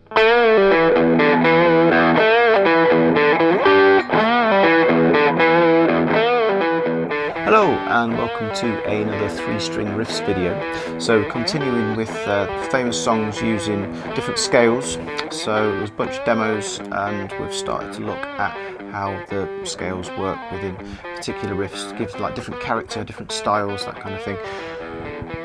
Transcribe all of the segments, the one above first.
Hello and welcome to another 3-string riffs video. So continuing with famous songs using different scales. So there's a bunch of demos and we've started to look at how the scales work within particular riffs, to give like different character, different styles, that kind of thing.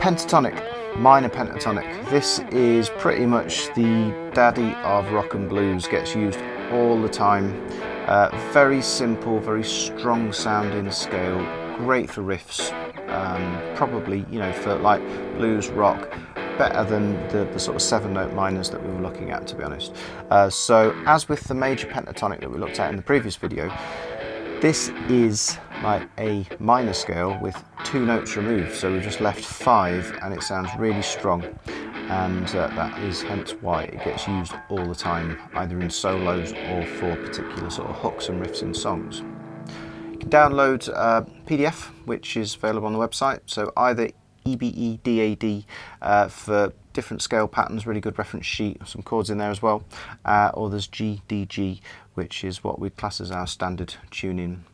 Pentatonic, minor pentatonic. This is pretty much the daddy of rock and blues, gets used all the time. Very simple, very strong sounding scale. Great for riffs, probably, you know, for like blues, rock, better than the sort of 7-note minors that we were looking at, to be honest. So as with the major pentatonic that we looked at in the previous video, this is like a minor scale with 2 notes removed, so we've just left 5 and it sounds really strong, and that is hence why it gets used all the time, either in solos or for particular sort of hooks and riffs in songs. You can download a PDF which is available on the website, so either EBEDAD for different scale patterns, really good reference sheet, some chords in there as well, or there's GDG, which is what we'd class as our standard tuning.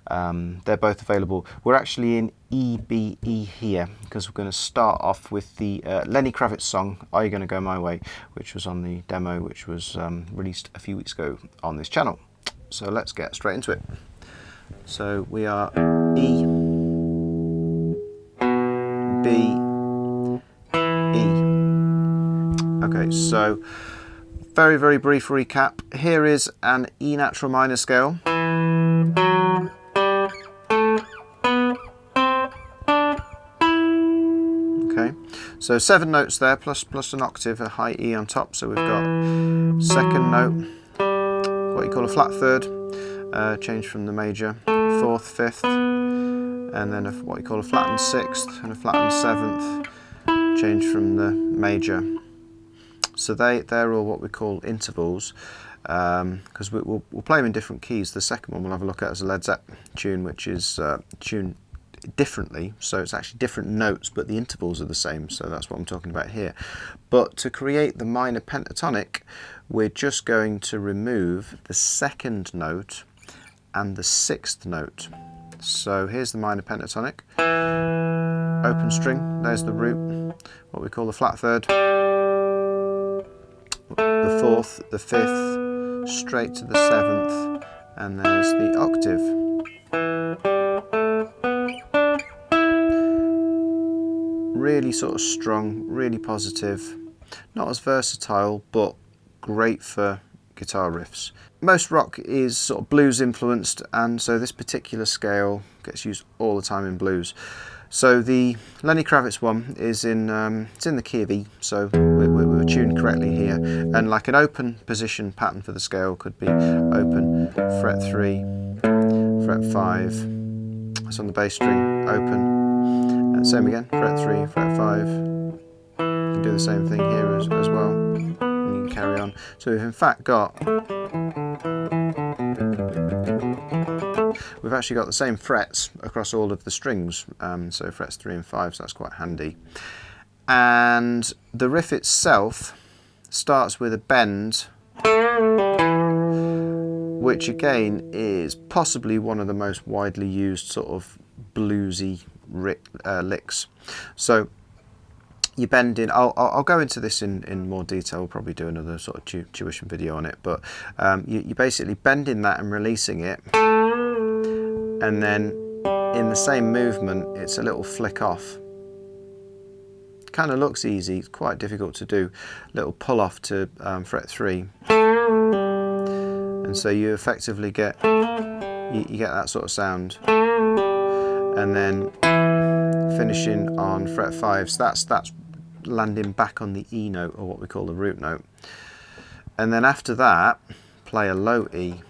They're both available. We're actually in EBE here because we're going to start off with the Lenny Kravitz song Are You Gonna Go My Way, which was on the demo which was released a few weeks ago on this channel. So let's get straight into it. So we are E, B, E. Okay, so very, very brief recap. Here is an E natural minor scale. Okay, so 7 notes there, plus an octave, a high E on top. So we've got second note, what you call a flat third, change from the major, 4th, 5th, and then what you call a flattened 6th and a flattened 7th, change from the major. So they're all what we call intervals, because we'll play them in different keys. The second one we'll have a look at is a Led Zeppelin tune, which is tuned differently, so it's actually different notes, but the intervals are the same, so that's what I'm talking about here. But to create the minor pentatonic, we're just going to remove the 2nd note and the 6th note. So here's the minor pentatonic, open string, there's the root, what we call the flat third, the 4th, the 5th, straight to the 7th, and there's the octave. Really sort of strong, really positive, not as versatile, but great for guitar riffs. Most rock is sort of blues influenced, and so this particular scale gets used all the time in blues. So the Lenny Kravitz one is in it's in the key of E, so we're tuned correctly here. And like an open position pattern for the scale could be open, fret 3, fret 5. That's on the bass string, open. And same again, fret 3, fret 5. You can do the same thing here as well. And you can carry on. So we've in fact got, we've actually got the same frets across all of the strings, so frets 3 and 5, so that's quite handy. And the riff itself starts with a bend, which again is possibly one of the most widely used sort of bluesy licks. So you bend in, I'll go into this in more detail, we'll probably do another sort of tuition video on it, but you basically bend in that and releasing it, and then in the same movement it's a little flick off. Kind of looks easy, it's quite difficult to do. Little pull off to fret 3, and so you effectively get you get that sort of sound, and then finishing on fret 5. So that's landing back on the E note, or what we call the root note, and then after that play a low E,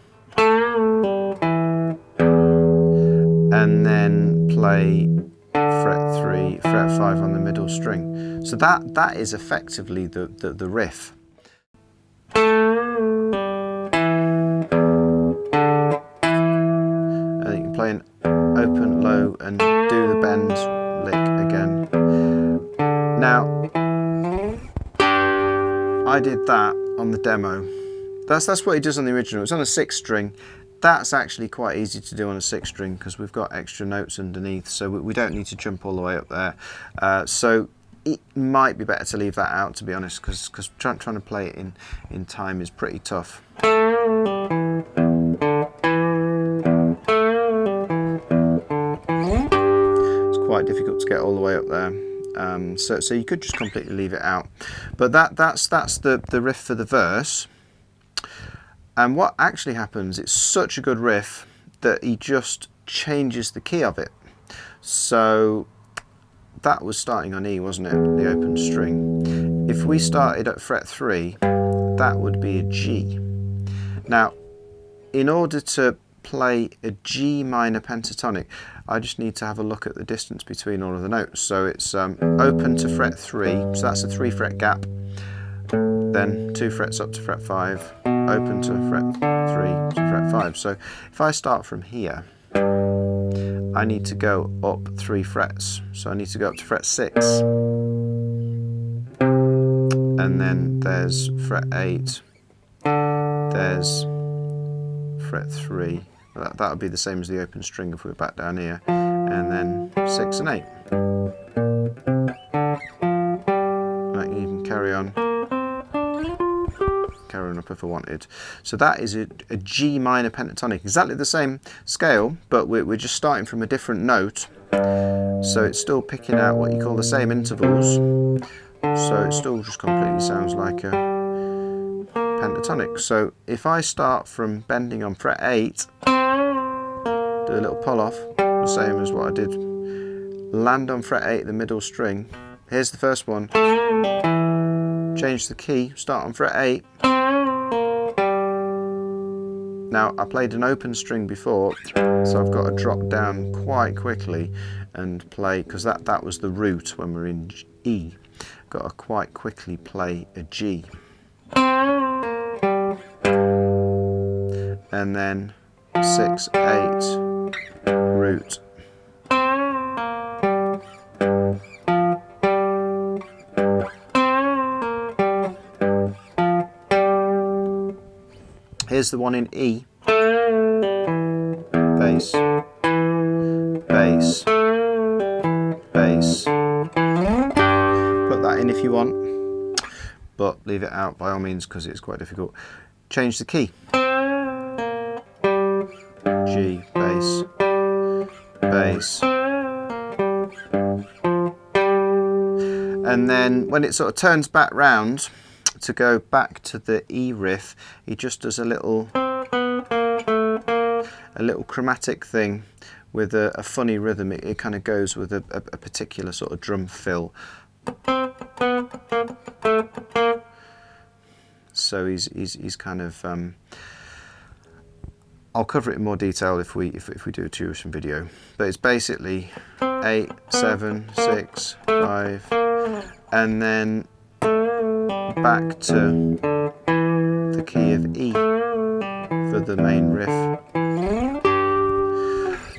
and then play fret 3, fret 5 on the middle string. So that is effectively the riff. And you can play an open, low, and do the bend lick again. Now, I did that on the demo. That's what he does on the original. It's on a 6-string. That's actually quite easy to do on a 6-string because we've got extra notes underneath, so we don't need to jump all the way up there. So it might be better to leave that out, to be honest, because trying to play it in time is pretty tough. It's quite difficult to get all the way up there. So you could just completely leave it out. But that's the riff for the verse. And what actually happens, it's such a good riff that he just changes the key of it. So that was starting on E, wasn't it? The open string. If we started at fret 3, that would be a G. Now, in order to play a G minor pentatonic, I just need to have a look at the distance between all of the notes. So it's open to fret 3, so that's a 3-fret gap. Then 2 frets up to fret 5, open to fret 3 to fret 5. So if I start from here, I need to go up 3 frets. So I need to go up to fret 6. And then there's fret 8. There's fret 3. That would be the same as the open string if we were back down here. And then 6 and 8. I can even carry on up if I wanted. So that is a G minor pentatonic, exactly the same scale, but we're just starting from a different note, so it's still picking out what you call the same intervals, so it still just completely sounds like a pentatonic. So if I start from bending on fret 8, do a little pull off, the same as what I did, land on fret 8, the middle string, here's the first one, change the key, start on fret 8. Now I played an open string before, so I've got to drop down quite quickly and play, because that was the root when we're in E. Got to quite quickly play a G. And then 6, 8, root. Here's the one in E. Bass, bass, bass. Put that in if you want, but leave it out by all means because it's quite difficult. Change the key. G, bass, bass. And then when it sort of turns back round, to go back to the E riff, he just does a little chromatic thing with a funny rhythm. It kind of goes with a particular sort of drum fill. So he's kind of I'll cover it in more detail if we do a tuition video, but it's basically 8, 7, 6, 5, and then back to the key of E for the main riff.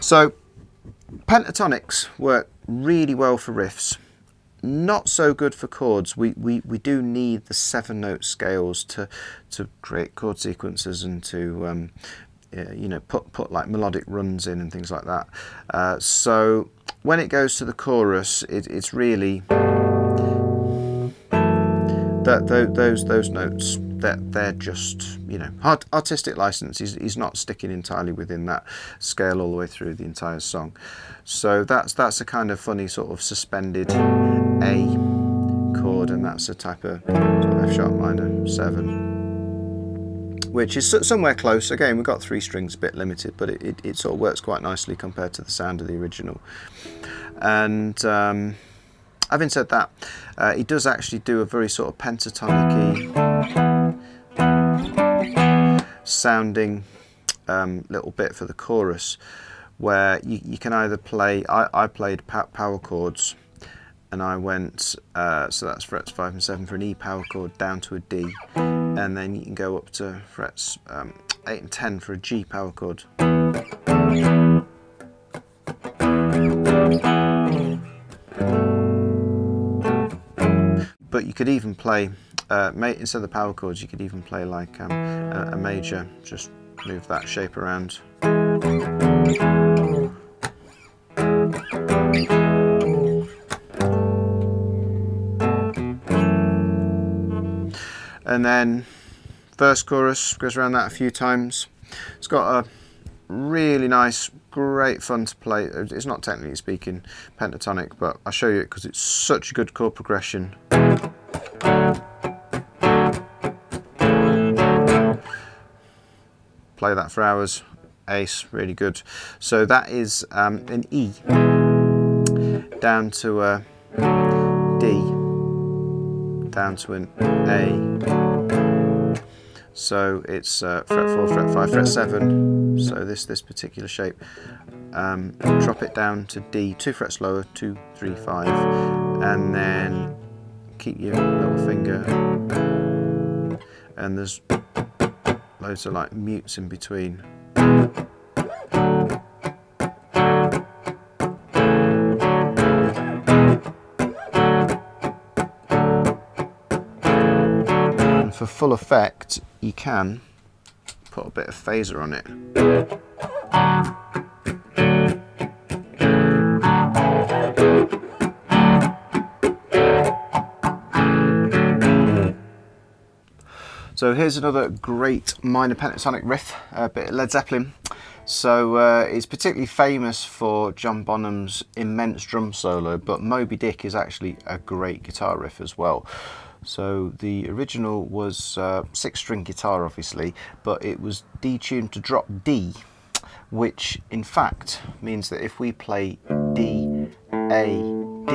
So pentatonics work really well for riffs, not so good for chords. We do need the 7-note scales to create chord sequences and to you know, put like melodic runs in and things like that. So when it goes to the chorus, it's really those notes, that they're just, you know, artistic license. He's not sticking entirely within that scale all the way through the entire song. So that's a kind of funny sort of suspended A chord, and that's a type of F sharp minor 7, which is somewhere close. Again, we've got 3 strings, a bit limited, but it sort of works quite nicely compared to the sound of the original. And having said that, he does actually do a very sort of pentatonic-y sounding little bit for the chorus, where you can either play, I played power chords, and I went, so that's frets 5 and 7 for an E power chord down to a D, and then you can go up to frets 8 and 10 for a G power chord. But you could even play instead of the power chords, you could even play like a major, just move that shape around. And then verse chorus goes around that a few times. It's got a really nice, great fun to play. It's not technically speaking pentatonic, but I'll show you it because it's such a good chord progression. Play that for hours. Ace, really good. So that is an E down to a D down to an A. So it's fret 4, fret 5, fret 7. So this particular shape. Drop it down to D, 2 frets lower, 2, 3, 5, and then keep your little finger. And there's loads of like mutes in between. And for full effect, you can put a bit of phaser on it. So here's another great minor pentatonic riff, a bit of Led Zeppelin. So it's particularly famous for John Bonham's immense drum solo, but Moby Dick is actually a great guitar riff as well. So the original was 6-string guitar obviously, but it was detuned to drop D, which in fact means that if we play D, A, D,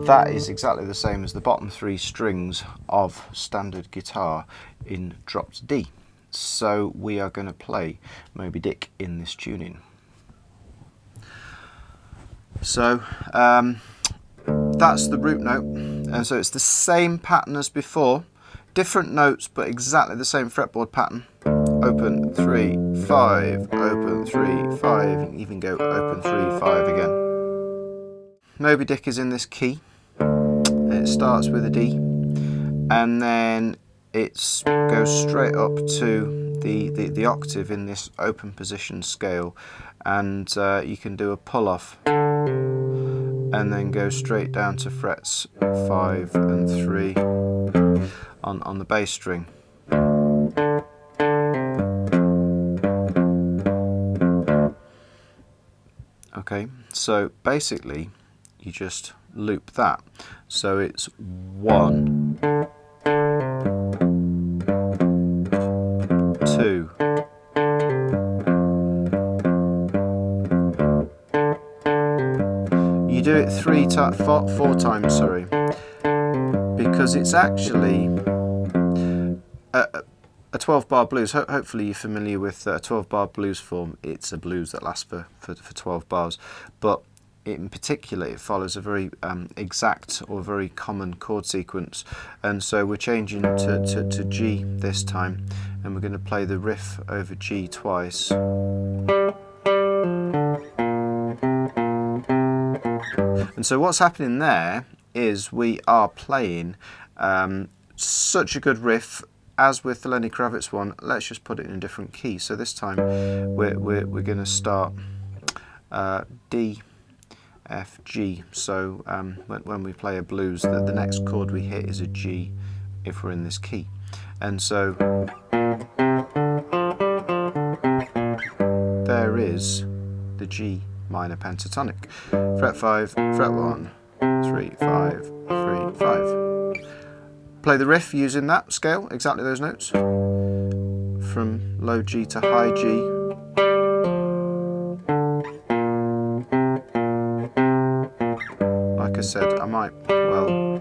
that is exactly the same as the bottom 3 strings of standard guitar in dropped D. So we are going to play Moby Dick in this tuning. So that's the root note, and so it's the same pattern as before, different notes but exactly the same fretboard pattern. Open 3, 5, open 3, 5, you can even go open 3, 5 again. Moby Dick is in this key. It starts with a D, and then it goes straight up to the octave in this open position scale, and you can do a pull off and then go straight down to frets 5 and 3 on the bass string. Okay, so basically you just loop that. So it's 1, 2, 4 times, sorry, because it's actually a 12-bar blues. Hopefully you're familiar with a 12-bar blues form. It's a blues that lasts for 12 bars, but in particular it follows a very exact or very common chord sequence, and so we're changing to G this time, and we're going to play the riff over G twice. And so what's happening there is we are playing such a good riff. As with the Lenny Kravitz one, let's just put it in a different key. So this time we're going to start D, F, G. So when we play a blues, the next chord we hit is a G if we're in this key. And so there is the G minor pentatonic. Fret 5, fret 1, 3, 5, 3, 5. Play the riff using that scale, exactly those notes, from low G to high G. Like I said, I might well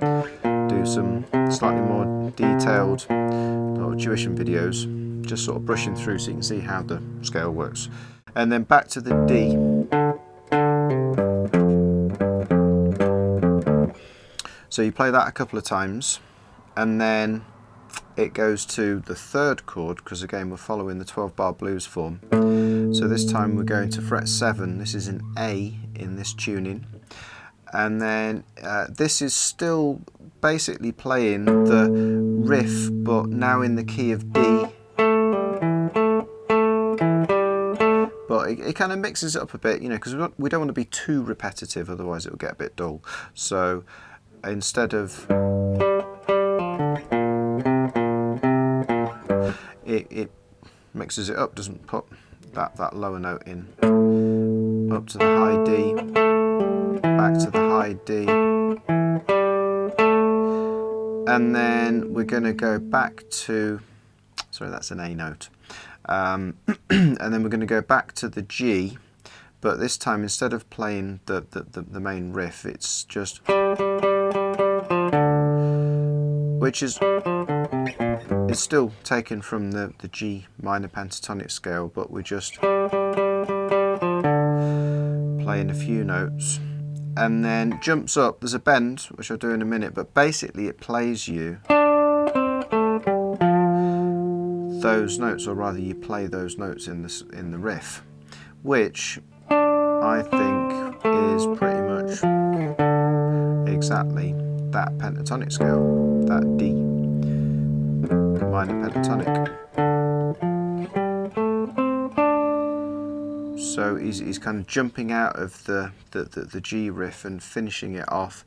do some slightly more detailed little tuition videos, just sort of brushing through so you can see how the scale works. And then back to the D. So you play that a couple of times, and then it goes to the third chord, because again we're following the 12-bar blues form. So this time we're going to fret 7. This is an A in this tuning, and then this is still basically playing the riff, but now in the key of D. But it kind of mixes it up a bit, you know, because we don't want to be too repetitive, otherwise it will get a bit dull. So instead of it mixes it up, doesn't put that lower note in, up to the high D, back to the high D, and then we're going to go back to, sorry, that's an A note, and then we're going to go back to the G, but this time instead of playing the main riff, it's just, which is, it's still taken from the G minor pentatonic scale, but we're just playing a few notes, and then jumps up. There's a bend, which I'll do in a minute, but basically it plays you those notes, or rather you play those notes in the riff, which I think is pretty much exactly that pentatonic scale, that D minor pentatonic. So he's kind of jumping out of the G riff and finishing it off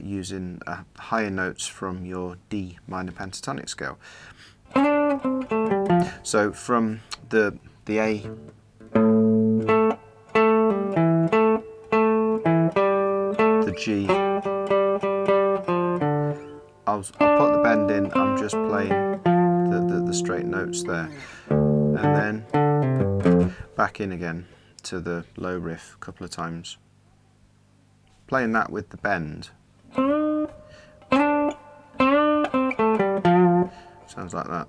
using higher notes from your D minor pentatonic scale. So from the A, the G, I'll put the bend in, I'm just playing the straight notes there, and then back in again to the low riff a couple of times, playing that with the bend. Sounds like that.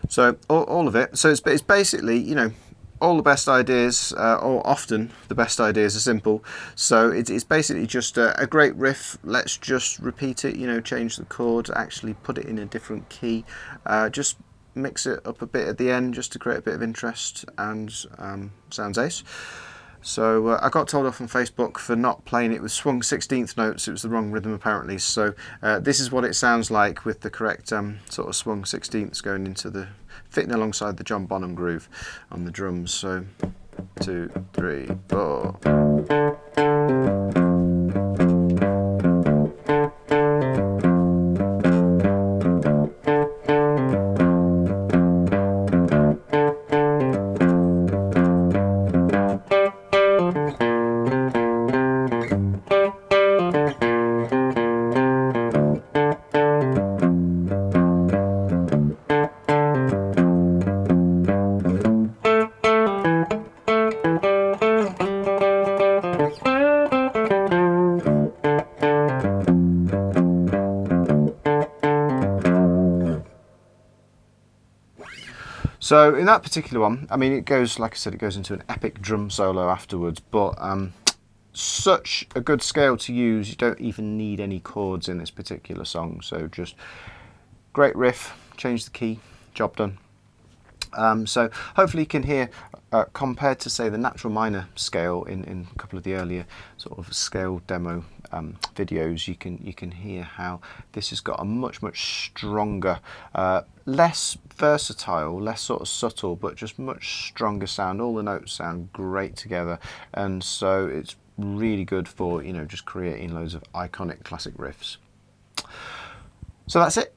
So all of it. So it's basically, you know, all the best ideas, or often the best ideas, are simple. So it's basically just a great riff. Let's just repeat it, you know, change the chord, actually put it in a different key, just mix it up a bit at the end just to create a bit of interest, and sounds ace. So I got told off on Facebook for not playing it with swung 16th notes. It was the wrong rhythm apparently. So this is what it sounds like with the correct sort of swung 16ths going into the, fitting alongside the John Bonham groove on the drums. So 2, 3, 4. So in that particular one, I mean, it goes, like I said, it goes into an epic drum solo afterwards, but such a good scale to use, you don't even need any chords in this particular song. So just great riff, change the key, job done. So hopefully you can hear, compared to say the natural minor scale in a couple of the earlier sort of scale demo videos, you can hear how this has got a much stronger, less versatile, less sort of subtle, but just much stronger sound. All the notes sound great together, and so it's really good for, you know, just creating loads of iconic classic riffs. So that's it.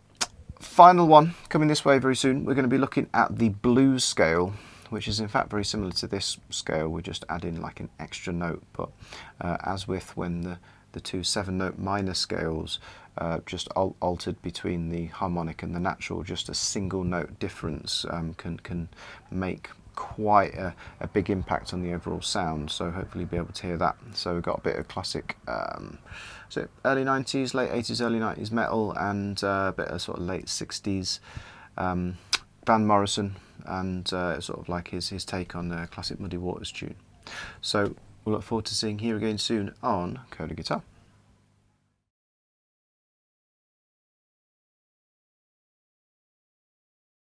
Final one coming this way very soon. We're going to be looking at the blues scale, which is in fact very similar to this scale. We're just adding like an extra note, but as with when the two 7-note minor scales just altered between the harmonic and the natural, just a single note difference can make quite a big impact on the overall sound. So hopefully you'll be able to hear that. So we've got a bit of classic so early 90s, late 80s, early 90s metal, and a bit of sort of late 60s Van Morrison, and sort of like his take on the classic Muddy Waters tune. So we'll look forward to seeing you here again soon on Coda Guitar.